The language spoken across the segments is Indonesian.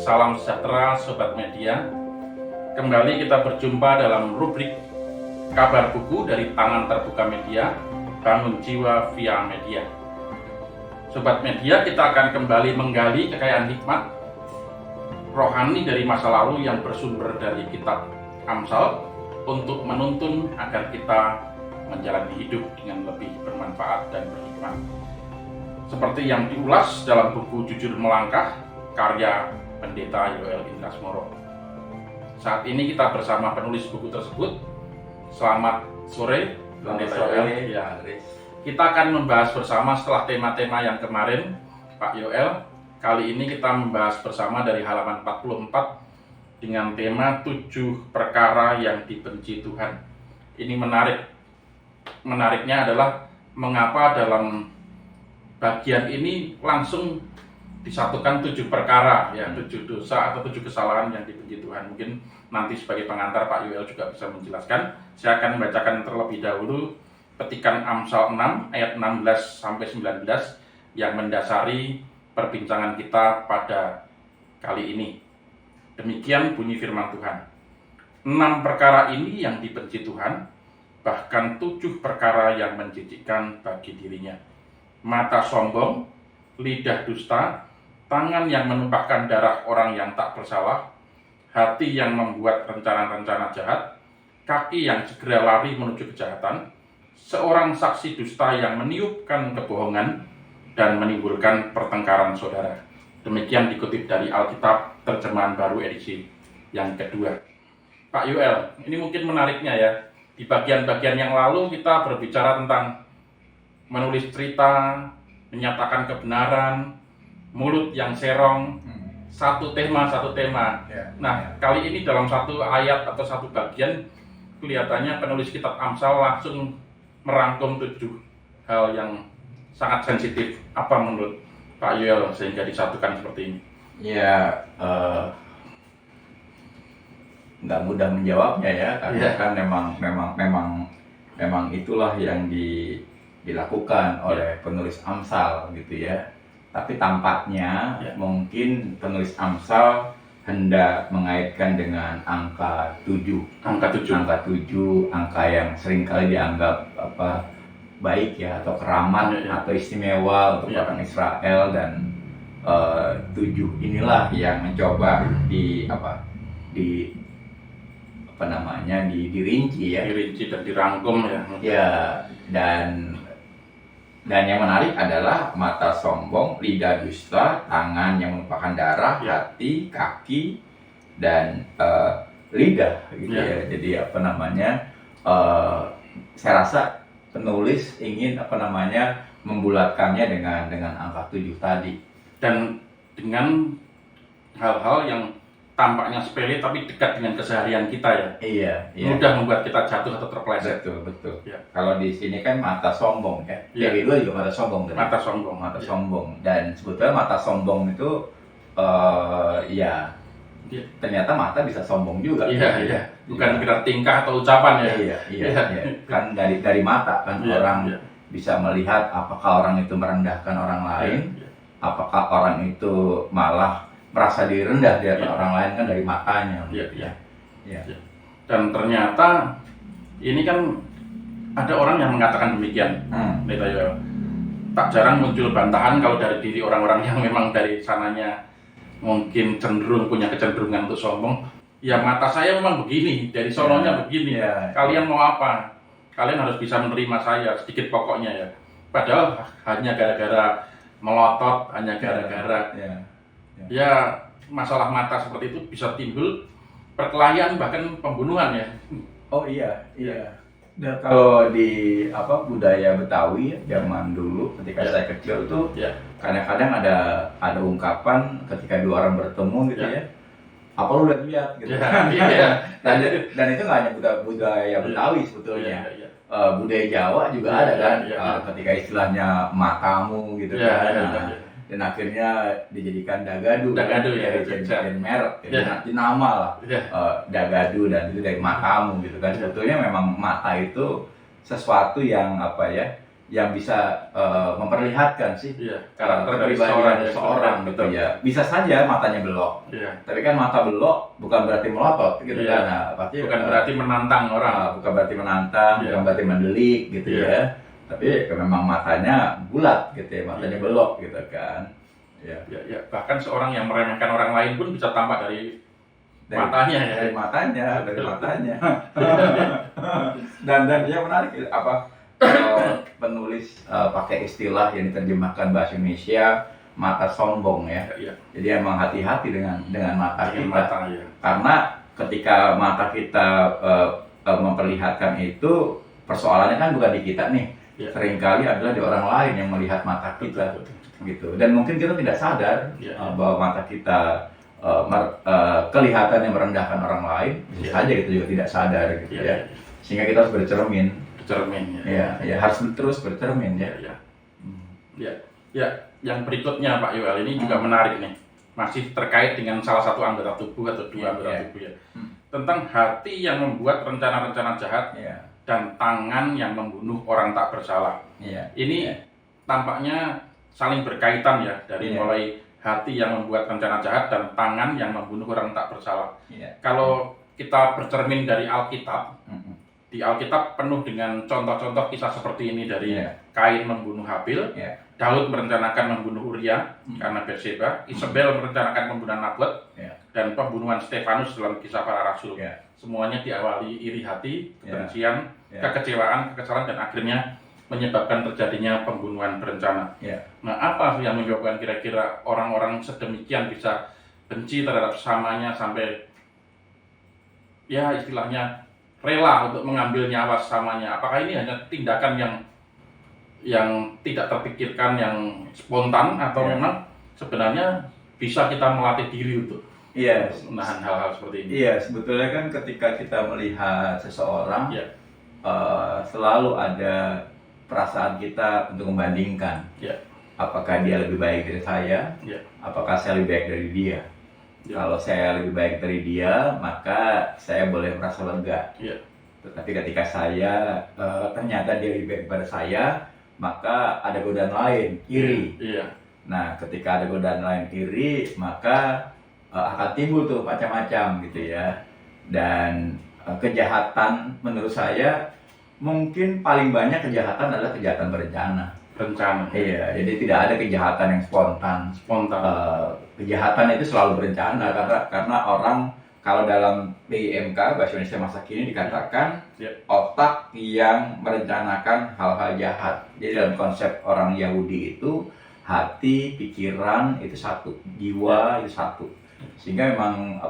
Salam sejahtera Sobat Media. Kembali kita berjumpa dalam rubrik Kabar Buku dari Tangan Terbuka Media, Bangun Jiwa via Media. Sobat Media, kita akan kembali menggali kekayaan hikmat rohani dari masa lalu yang bersumber dari kitab Amsal untuk menuntun agar kita menjalani hidup dengan lebih bermanfaat dan berhikmat. Seperti yang diulas dalam buku Jujur Melangkah, karya Pendeta Yoel Indrasmoro. Saat ini kita bersama penulis buku tersebut. Selamat sore, Pendeta Yoel. Ya, kita akan membahas bersama setelah tema-tema yang kemarin, Pak Yoel. Kali ini kita membahas bersama dari halaman 44 dengan tema 7 perkara yang dibenci Tuhan. Ini menarik. Menariknya adalah mengapa dalam bagian ini langsung disatukan 7 perkara, ya, 7 dosa atau 7 kesalahan yang dibenci Tuhan. Mungkin nanti sebagai pengantar Pak Yoel juga bisa menjelaskan. Saya akan membacakan terlebih dahulu petikan Amsal 6 ayat 16 sampai 19 yang mendasari perbincangan kita pada kali ini. Demikian bunyi firman Tuhan. 6 perkara ini yang dibenci Tuhan, bahkan 7 perkara yang menjijikkan bagi dirinya. Mata sombong, lidah dusta, tangan yang menumpahkan darah orang yang tak bersalah, hati yang membuat rencana-rencana jahat, kaki yang segera lari menuju kejahatan, seorang saksi dusta yang meniupkan kebohongan dan menimbulkan pertengkaran saudara. Demikian dikutip dari Alkitab Terjemahan Baru edisi yang kedua. Pak Yoel, ini mungkin menariknya ya. Di bagian-bagian yang lalu kita berbicara tentang menulis cerita, menyatakan kebenaran, mulut yang serong, satu tema. Nah, kali ini dalam satu ayat atau satu bagian, kelihatannya penulis kitab Amsal langsung merangkum 7 hal yang sangat sensitif. Apa menurut Pak Yoel sehingga disatukan seperti ini? Ya, nggak mudah menjawabnya ya, karena kan memang itulah yang dilakukan oleh penulis Amsal gitu ya. Tapi tampaknya mungkin penulis Amsal hendak mengaitkan dengan angka 7. Angka 7, angka yang seringkali dianggap baik ya, atau keramat atau istimewa untuk orang Israel, dan 7 inilah yang mencoba dirinci dan dirangkum ya. Ya, dan yang menarik adalah mata sombong, lidah dusta, tangan yang menumpahkan darah, hati, kaki, dan lidah gitu ya. Jadi saya rasa penulis ingin membulatkannya dengan angka 7 tadi. Dan dengan hal-hal yang tampaknya sepele tapi dekat dengan keseharian kita ya. Iya. Mudah membuat kita jatuh atau terpeleset. Betul. Ya. Kalau di sini kan mata sombong ya. Dari dulu juga mata sombong. Mata sombong. Dan sebetulnya mata sombong itu ternyata mata bisa sombong juga. Iya. Bukan sekedar tingkah atau ucapan ya. Iya. Kan dari mata kan orang bisa melihat apakah orang itu merendahkan orang lain, apakah orang itu malah merasa diri rendah di hadapan orang lain, kan dari matanya. Iya. Dan ternyata ini kan ada orang yang mengatakan demikian. Tak jarang muncul bantahan kalau dari diri orang-orang yang memang dari sananya mungkin cenderung punya kecenderungan untuk sombong. Ya, mata saya memang begini, dari sononya begini. Kalian mau apa? Kalian harus bisa menerima saya sedikit pokoknya ya. Padahal hanya gara-gara melotot, hanya gara-gara ya, masalah mata seperti itu bisa timbul perkelahian bahkan pembunuhan ya. Oh iya. Dan kalau di budaya Betawi zaman dulu ketika saya kecil tuh kadang-kadang ada ungkapan ketika 2 orang bertemu gitu ya. Apa lu udah lihat gitu. Dan itu nggak hanya budaya Betawi sebetulnya. Budaya Jawa juga ada kan. Ketika istilahnya matamu gitu kan. Dan akhirnya dijadikan dagadu ya, jadi merek, jadi nama lah, dagadu, dan itu dari matamu gitu kan. Sebetulnya memang mata itu sesuatu yang yang bisa memperlihatkan sih karakter dari seorang gitu ya. Bisa saja matanya belok, tapi kan mata belok bukan berarti melotot gitu kan. Nah, pasti bukan berarti menantang orang, bukan berarti menantang, bukan berarti mendelik gitu ya. Tapi memang matanya bulat gitu ya, matanya belok gitu kan. Bahkan seorang yang meremehkan orang lain pun bisa tampak dari matanya ya. Dari matanya. Dan dia menarik apa penulis pakai istilah yang diterjemahkan bahasa Indonesia mata sombong ya. Jadi emang hati-hati dengan mata kita. Karena ketika mata kita memperlihatkan itu, persoalannya kan bukan di kita nih. Seringkali adalah di orang lain yang melihat mata kita gitu. Dan mungkin kita tidak sadar bahwa mata kita kelihatan yang merendahkan orang lain, bisa saja kita juga tidak sadar gitu ya. Sehingga kita harus bercermin harus terus bercermin Yang berikutnya Pak Yoel ini juga menarik nih, masih terkait dengan salah satu anggota tubuh atau dua anggota tubuh tentang hati yang membuat rencana-rencana jahat dan tangan yang membunuh orang tak bersalah. Ini tampaknya saling berkaitan ya, dari mulai hati yang membuat rencana jahat dan tangan yang membunuh orang tak bersalah. Kalau kita bercermin dari Alkitab, di Alkitab penuh dengan contoh-contoh kisah seperti ini, dari Kain membunuh Habil, Daud merencanakan membunuh Uria karena Batseba, Isabel merencanakan pembunuhan Nabot, dan pembunuhan Stefanus dalam Kisah Para Rasul. Semuanya diawali iri hati, kebencian, kekecewaan, kekesalan, dan akhirnya menyebabkan terjadinya pembunuhan berencana. Nah, apa yang menyebabkan kira-kira orang-orang sedemikian bisa benci terhadap sesamanya sampai istilahnya rela untuk mengambil nyawa sesamanya? Apakah ini hanya tindakan yang tidak terpikirkan, yang spontan, atau memang sebenarnya bisa kita melatih diri untuk menahan hal-hal seperti ini? Sebetulnya kan ketika kita melihat seseorang, selalu ada perasaan kita untuk membandingkan. Apakah dia lebih baik dari saya? Apakah saya lebih baik dari dia? Kalau saya lebih baik dari dia, maka saya boleh merasa lega. Tetapi ketika saya ternyata dia lebih baik daripada saya, maka ada godaan lain, iri. Nah, ketika ada godaan lain iri, maka akan timbul tuh macam-macam gitu ya. Dan kejahatan menurut saya mungkin paling banyak kejahatan adalah kejahatan berencana. Jadi tidak ada kejahatan yang spontan. Kejahatan itu selalu berencana karena orang, kalau dalam BIMK bahasa Indonesia masa kini dikatakan otak yang merencanakan hal-hal jahat. Jadi dalam konsep orang Yahudi itu hati, pikiran itu satu, jiwa itu satu. Sehingga memang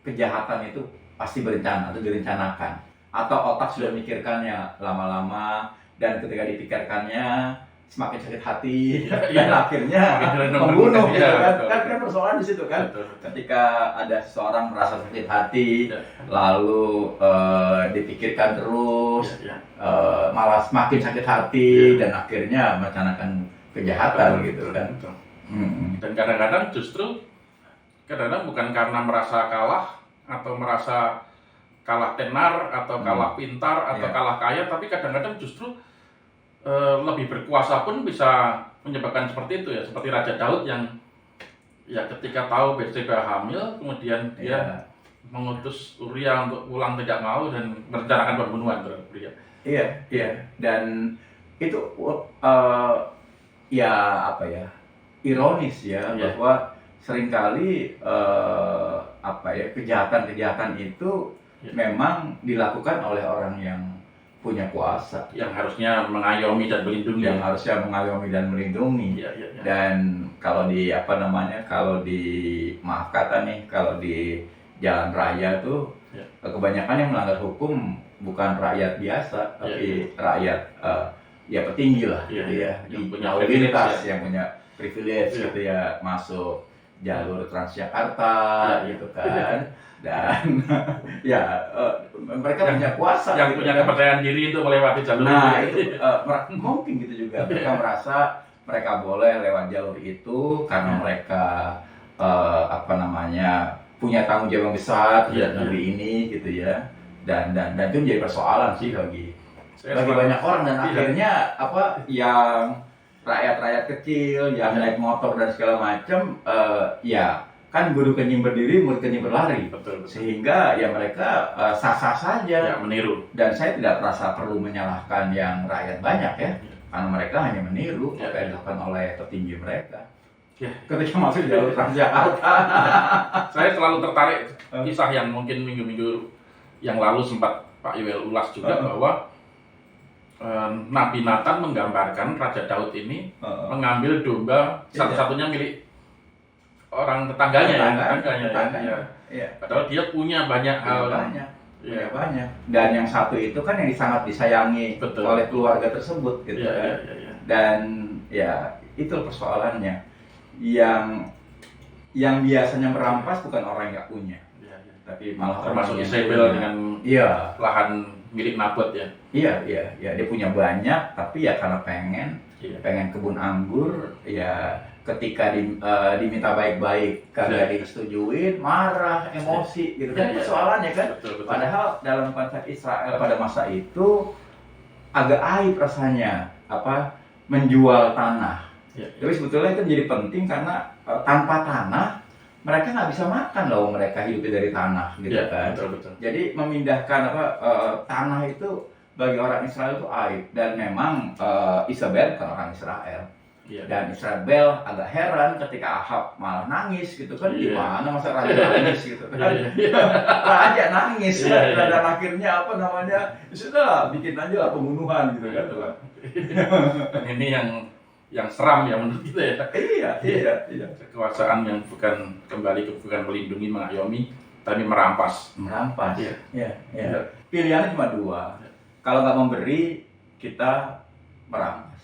kejahatan itu pasti berencana atau direncanakan, atau otak sudah memikirkannya lama-lama, dan ketika dipikirkannya semakin sakit hati dan akhirnya membunuh gitu kan persoalan di situ kan. Ketika ada seseorang merasa sakit hati lalu dipikirkan terus, malah semakin sakit hati dan akhirnya merencanakan kejahatan gitu kan. Dan kadang-kadang bukan karena merasa kalah atau merasa kalah tenar atau kalah pintar atau kalah kaya, tapi kadang-kadang justru lebih berkuasa pun bisa menyebabkan seperti itu ya. Seperti Raja Daud yang ketika tahu Batseba hamil, kemudian dia mengutus Uria untuk pulang tidak mau dan merencanakan pembunuhan terhadap Uria. Dan itu ironis bahwa seringkali kejahatan-kejahatan itu memang dilakukan oleh orang yang punya kuasa, yang harusnya mengayomi dan melindungi. Dan kalau di jalan raya tuh kebanyakan yang melanggar hukum bukan rakyat biasa, tapi rakyat petinggi lah, yang punya lintas, yang punya privilege gitu ya, masuk jalur Transjakarta gitu kan. Dan mereka punya kuasa, yang punya kepercayaan diri untuk melewati jalur itu. Mungkin gitu juga mereka merasa mereka boleh lewat jalur itu karena mereka punya tanggung jawab besar di negeri ini gitu ya. Dan itu menjadi persoalan sih bagi bagi banyak orang dan akhirnya apa yang rakyat-rakyat kecil yang naik motor dan segala macam ya kan guru kencing berdiri, murid kencing berlari. Betul. Sehingga ya mereka sah-sah saja. Ya, meniru. Dan saya tidak merasa perlu menyalahkan yang rakyat banyak ya. Karena mereka hanya meniru apa yang dilakukan oleh petinggi mereka. Ya. Ketika masuk jalur Transjakarta. Saya selalu tertarik kisah yang mungkin minggu-minggu yang lalu sempat Pak Yuel ulas juga bahwa Nabi Nathan menggambarkan Raja Daud ini mengambil domba satu-satunya milik orang tetangganya. Ya. Padahal dia punya banyak hal. Banyak. Dan yang satu itu kan yang sangat disayangi oleh keluarga tersebut gitu kan. Dan ya itu persoalannya. Yang biasanya merampas bukan orang yang punya. Tapi malah termasuk Isabel dengan lahan milik Nabot ya. Iya, dia punya banyak tapi ya karena pengen kebun anggur ya ketika diminta baik-baik kagak disetujuin, marah, emosi gitu kan persoalannya kan. Betul. Padahal dalam konteks Israel pada masa itu agak aib rasanya menjual tanah. Tapi sebetulnya itu menjadi penting karena tanpa tanah mereka nggak bisa makan loh, mereka hidupnya dari tanah gitu kan. Betul. Jadi memindahkan tanah itu bagi orang Israel itu aib dan memang Isabel bukan orang Israel. Dan Isabel agak heran ketika Ahab malah nangis gitu kan, gimana masa raja nangis gitu kan. Raja nangis dan akhirnya sudah bikin aja lah pembunuhan gitu kan. Ini yang seram ya menurut kita ya. Iya. Kekuasaan yang bukan melindungi, mengayomi, tapi merampas. Iya. Pilihannya cuma dua. Kalau nggak memberi, kita merampas.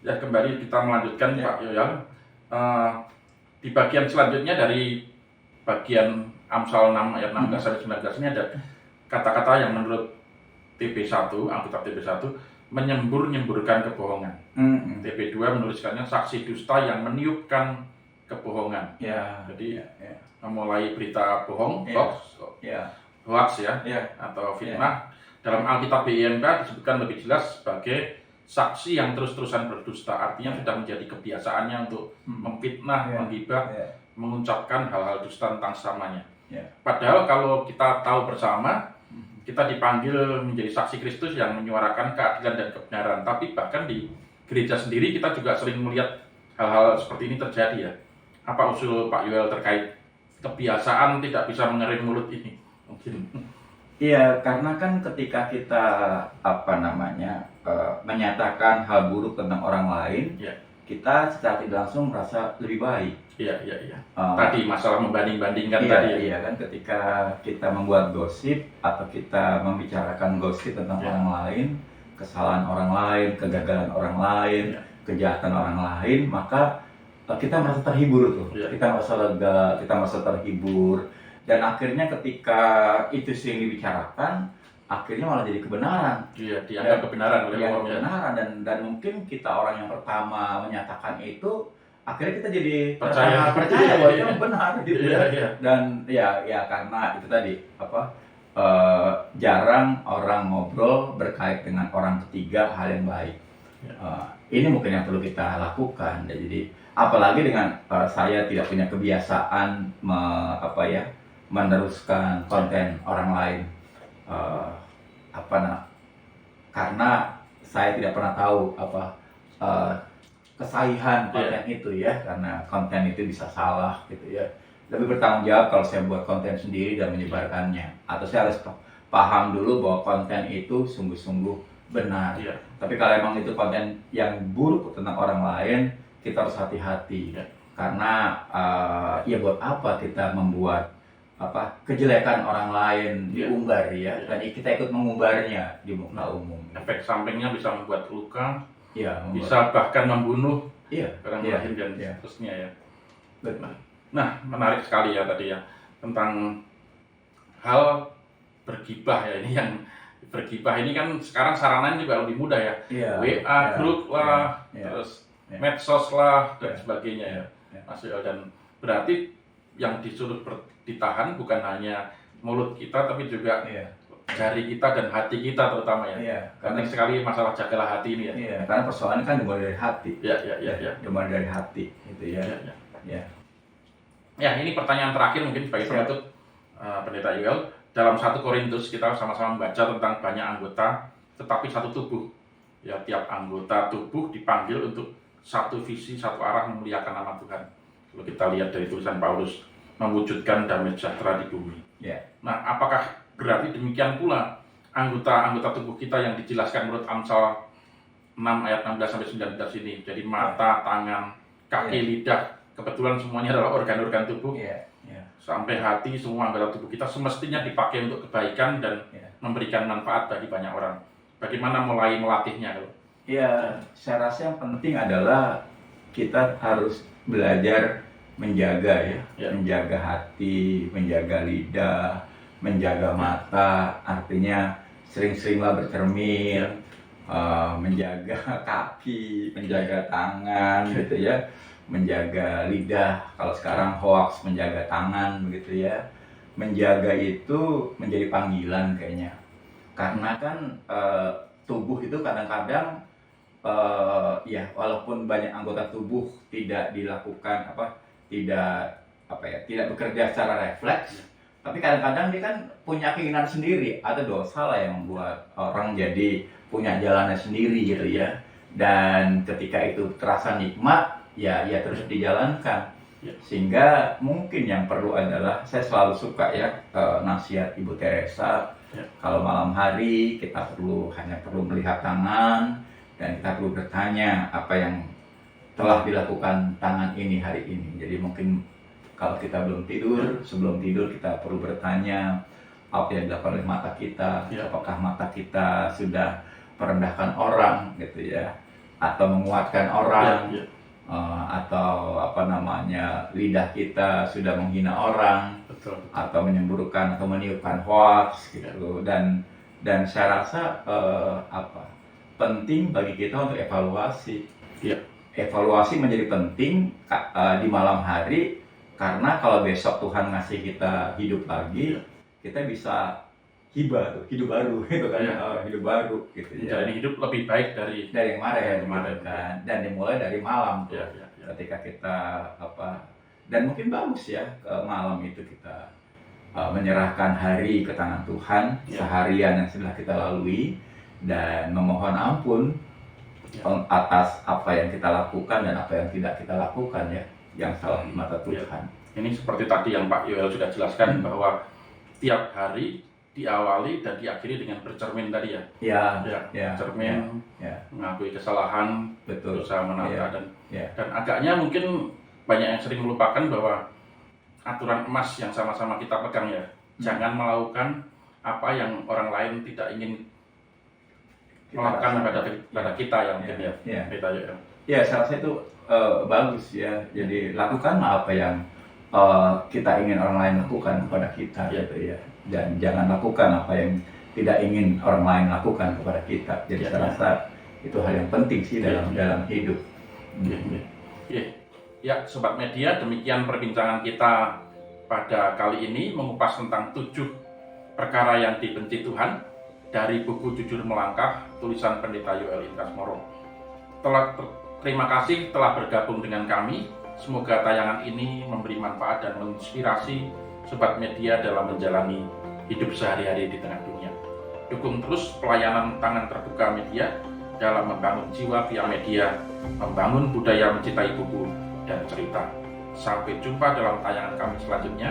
Ya, kembali kita melanjutkan Pak Yoyal. Di bagian selanjutnya dari bagian Amsal 6 ayat 16-19 ini ada kata-kata yang menurut TB1, Alkitab TB1 menyembur-nyemburkan kebohongan. TB2 menuliskannya saksi dusta yang meniupkan kebohongan. Jadi memulai berita bohong, hoax atau fitnah. Dalam Alkitab BIMK disebutkan lebih jelas sebagai saksi yang terus-terusan berdusta, artinya sudah menjadi kebiasaannya untuk memfitnah, menghibah, mengucapkan hal-hal dusta tentang samanya. Padahal kalau kita tahu bersama, kita dipanggil menjadi saksi Kristus yang menyuarakan keadilan dan kebenaran. Tapi bahkan di gereja sendiri kita juga sering melihat hal-hal seperti ini terjadi ya. Apa usul Pak Yuel terkait kebiasaan tidak bisa mengerim mulut ini? Mungkin. Iya, karena kan ketika kita menyatakan hal buruk tentang orang lain, kita secara tidak langsung merasa lebih baik. Iya. Tadi masalah membanding-bandingkan tadi. Iya kan, ketika kita membuat gosip atau kita membicarakan gosip tentang orang lain, kesalahan orang lain, kegagalan orang lain, kejahatan orang lain, maka kita merasa terhibur tuh. Kita merasa lega, kita merasa terhibur. Dan akhirnya ketika itu sering dibicarakan, akhirnya malah jadi kebenaran. Dianggap kebenaran oleh orang. Kebenaran dan mungkin kita orang yang pertama menyatakan itu, akhirnya kita jadi percaya bahwa itu benar gitu Dan karena itu tadi jarang orang ngobrol berkait dengan orang ketiga hal yang baik. Ini mungkin yang perlu kita lakukan. Jadi apalagi dengan saya tidak punya kebiasaan meneruskan konten orang lain, karena saya tidak pernah tahu kesahihan konten itu ya, karena konten itu bisa salah gitu ya. Lebih bertanggung jawab kalau saya buat konten sendiri dan menyebarkannya, atau saya harus paham dulu bahwa konten itu sungguh-sungguh benar. Tapi kalau emang itu konten yang buruk tentang orang lain, kita harus hati-hati. Karena buat apa kita membuat kejelekan orang lain diumbar dan kita ikut mengumbarnya di muka umum. Efek sampingnya bisa membuat luka, bisa bahkan membunuh orang lain dan seterusnya ya. Nah, menarik sekali ya tadi ya tentang hal bergibah ya. Ini yang bergibah ini kan sekarang sarananya juga lebih mudah ya. WA grup lah, terus medsos lah dan sebagainya ya. Mas Yoel, dan berarti yang disuruh ditahan bukan hanya mulut kita tapi juga jari kita dan hati kita terutama ya. Iya, Penting sekali masalah jagalah hati ini ya. iya, karena persoalan kan dimulai dari hati. Ya. Dimulai dari hati, gitu ya. Ya. Ya, ini pertanyaan terakhir mungkin sebagai penutup Pendeta Yoel. Dalam 1 Korintus kita sama-sama membaca tentang banyak anggota, tetapi satu tubuh. Ya, tiap anggota tubuh dipanggil untuk satu visi, satu arah memuliakan nama Tuhan. Kalau kita lihat dari tulisan Paulus, mewujudkan damai sejahtera di bumi. Ya. Nah, apakah berarti demikian pula anggota-anggota tubuh kita yang dijelaskan menurut Amsal 6 ayat 16-19 ini? Jadi mata, tangan, kaki, lidah, kebetulan semuanya adalah organ-organ tubuh. Sampai hati, semua anggota tubuh kita semestinya dipakai untuk kebaikan dan memberikan manfaat bagi banyak orang. Bagaimana mulai melatihnya? Ya, saya rasa yang penting adalah kita harus belajar menjaga menjaga hati, menjaga lidah, menjaga mata, artinya sering-seringlah bercermin, menjaga kaki, menjaga tangan, gitu ya, menjaga lidah. Kalau sekarang hoax, menjaga tangan, begitu ya. Menjaga itu menjadi panggilan kayaknya, karena kan tubuh itu kadang-kadang ya walaupun banyak anggota tubuh tidak dilakukan tidak bekerja secara refleks, tapi kadang-kadang dia kan punya keinginan sendiri, ada dosa lah yang membuat orang jadi punya jalannya sendiri gitu ya. Dan ketika itu terasa nikmat, ya terus dijalankan. Sehingga mungkin yang perlu adalah, saya selalu suka nasihat Ibu Teresa, kalau malam hari kita hanya perlu melihat tangan dan kita perlu bertanya apa yang telah dilakukan tangan ini hari ini. Jadi mungkin kalau kita belum tidur, sebelum tidur kita perlu bertanya apa yang dilakukan oleh mata kita, apakah mata kita sudah merendahkan orang gitu ya, atau menguatkan orang, atau lidah kita sudah menghina orang, atau menyemburukan atau meniupkan hoax gitu. Dan saya rasa penting bagi kita untuk evaluasi. Evaluasi menjadi penting di malam hari, karena kalau besok Tuhan ngasih kita hidup lagi, kita bisa hidup baru gitu kan, hidup baru gitu ya. Jadi hidup lebih baik dari yang kemarin kan. Dan dimulai dari malam tuh. Ketika kita dan mungkin bagus ya malam itu kita menyerahkan hari ke tangan Tuhan, seharian yang sudah kita lalui, dan memohon ampun atas apa yang kita lakukan dan apa yang tidak kita lakukan yang salah di mata Tuhan. Ini seperti tadi yang Pak Yoel sudah jelaskan, bahwa tiap hari diawali dan diakhiri dengan bercermin tadi cermin, mengakui kesalahan, berusaha menata, dan agaknya mungkin banyak yang sering melupakan bahwa aturan emas yang sama-sama kita pegang jangan melakukan apa yang orang lain tidak ingin melakukan pada kita saya rasa itu bagus ya. Jadi lakukanlah apa yang kita ingin orang lain lakukan kepada kita gitu ya. Dan jangan lakukan apa yang tidak ingin orang lain lakukan kepada kita. Jadi saya rasa itu hal yang penting sih dalam hidup. Ya, Sobat Media, demikian perbincangan kita pada kali ini mengupas tentang 7 perkara yang dibenci Tuhan dari buku Jujur Melangkah, tulisan Pendeta Yoel Indrasmoro. Terima kasih telah bergabung dengan kami. Semoga tayangan ini memberi manfaat dan menginspirasi Sobat Media dalam menjalani hidup sehari-hari di tengah dunia. Dukung terus pelayanan tangan terbuka media dalam membangun jiwa via media, membangun budaya mencintai buku dan cerita. Sampai jumpa dalam tayangan kami selanjutnya.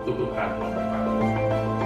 Tuhan memberkati.